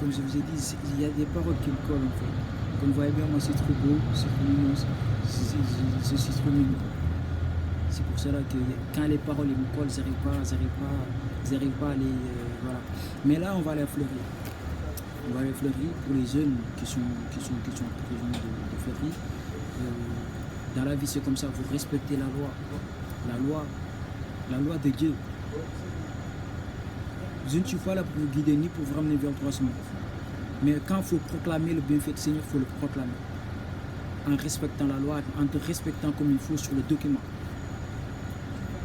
comme je vous ai dit, il y a des paroles qui me collent en fait. Comme vous voyez bien, moi c'est trop beau, c'est trop mignon, c'est trop mignon. C'est pour cela que quand les paroles me collent, j'arrive pas à les... voilà. Mais là, on va les fleurir. On va les fleurir pour les jeunes qui sont en prison de fleurir. Dans la vie, c'est comme ça, vous respectez la loi. La loi de Dieu. Je ne suis pas là pour vous guider ni pour vous ramener vers le droit. Mais quand il faut proclamer le bienfait du Seigneur, il faut le proclamer. En respectant la loi, en te respectant comme il faut sur le document.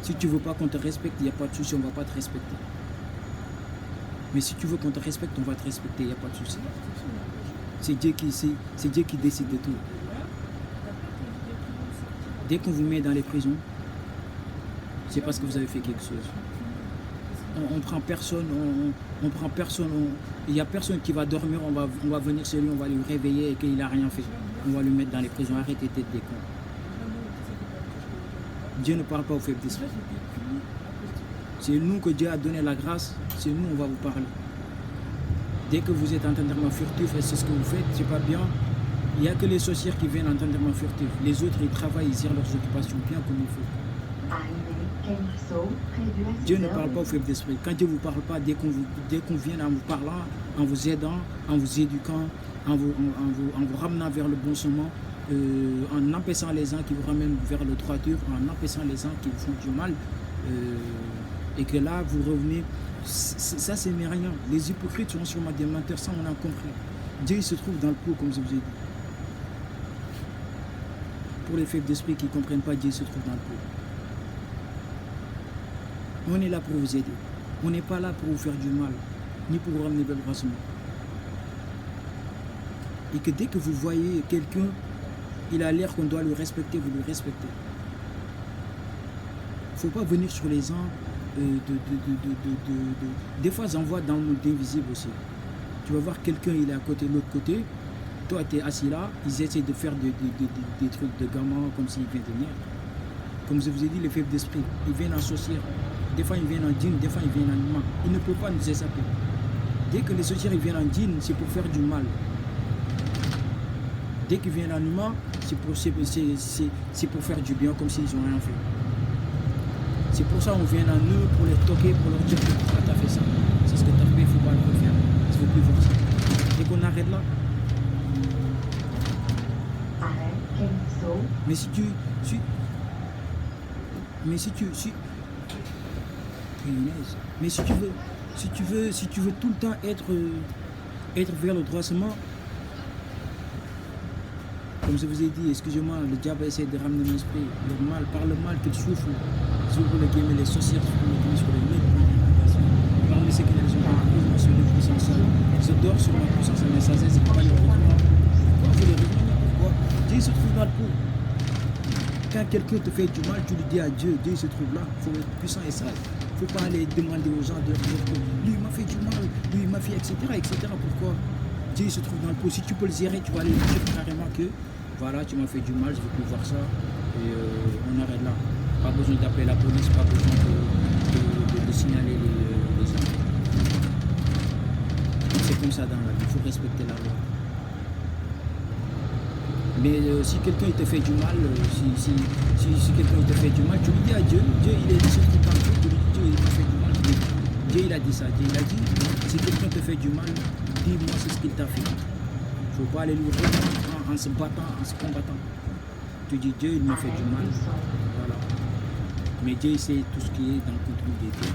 Si tu ne veux pas qu'on te respecte, il n'y a pas de souci, on ne va pas te respecter. Mais si tu veux qu'on te respecte, on va te respecter, il n'y a pas de souci. C'est Dieu qui décide de tout. Dès qu'on vous met dans les prisons, c'est parce que vous avez fait quelque chose. On prend personne, il n'y a personne qui va dormir, on va venir chez lui, on va lui réveiller et qu'il n'a rien fait. On va lui mettre dans les prisons, arrêtez tête des cons. Dieu ne parle pas aux faibles d'esprit. C'est nous que Dieu a donné la grâce, c'est nous on va vous parler. Dès que vous êtes en enterrement furtif et c'est ce que vous faites, c'est pas bien. Il n'y a que les sorcières qui viennent en enterrement furtif. Les autres, ils travaillent, ils gèrent leurs occupations bien comme il faut. Dieu ne parle pas aux faibles d'esprit. Quand Dieu ne vous parle pas, dès qu'on vient en vous parlant, en vous aidant, en vous éduquant, en vous ramenant vers le bon chemin, en empêchant les gens qui vous ramènent vers le droiture, en empêchant les gens qui vous font du mal, et que là, vous revenez, ça c'est rien. Les hypocrites sont sûrement des menteurs, ça on a compris. Dieu il se trouve dans le pot, comme je vous ai dit. Pour les faibles d'esprit qui ne comprennent pas, Dieu se trouve dans le pot. On est là pour vous aider. On n'est pas là pour vous faire du mal, ni pour vous ramener vers le droit chemin. Et que dès que vous voyez quelqu'un, il a l'air qu'on doit le respecter, vous le respectez. Il ne faut pas venir sur les gens. Des fois, j'en vois dans le monde invisible aussi. Tu vas voir quelqu'un, il est à côté, de l'autre côté. Toi, tu es assis là. Ils essaient de faire des trucs de gamin comme s'ils viennent de venir. Comme je vous ai dit, les faibles d'esprit, ils viennent en sorcière. Des fois, ils viennent en djinn, des fois, ils viennent en humain. Ils ne peuvent pas nous échapper. Dès que les sorcières ils viennent en djinn, c'est pour faire du mal. Dès qu'ils viennent en humain, c'est pour faire du bien, comme s'ils n'ont rien fait. C'est pour ça qu'on vient en eux, pour les toquer, pour leur dire pourquoi tu as fait ça. C'est ce que tu as fait, il ne faut pas le refaire. Il ne faut plus voir ça. Dès qu'on arrête là. Mais si tu veux tout le temps être vers le droit chemin, comme je vous ai dit, excusez-moi, le diable essaie de ramener mon esprit, le mal, par le mal qu'il souffle, sur les guillemets, les sorcières, sur les guillemets, sur les nègres, parmi ceux qui ne sont pas en prison, sur les puissances, je dors sur ma puissance et mes sagesse, et pas les revenir. Pourquoi vous les revenir? Pourquoi? Dieu se trouve dans le pot. Quand quelqu'un te fait du mal, tu lui dis à Dieu, Dieu se trouve là, il faut être puissant et sage. Il ne faut pas aller demander aux gens de dire que lui il m'a fait du mal, lui il m'a fait, etc. Pourquoi? Dieu se trouve dans le pot. Si tu peux le gérer, tu vas aller lui dire carrément que voilà, tu m'as fait du mal, je ne veux plus voir ça. Et on arrête là. Pas besoin d'appeler la police, pas besoin de signaler les gens. C'est comme ça dans la vie, il faut respecter la loi. Mais si quelqu'un te fait du mal, si quelqu'un te fait du mal, tu lui dis à Dieu, Dieu il est sur tout temps, tu lui dis Dieu il m'a fait du mal. Dieu il a dit ça, Dieu il a dit, si quelqu'un te fait du mal, dis-moi c'est ce qu'il t'a fait. Il ne faut pas aller lui répondre en se battant, en se combattant. Tu dis Dieu il m'a fait du mal, voilà. Mais Dieu il sait tout ce qui est dans le contrôle des dieux.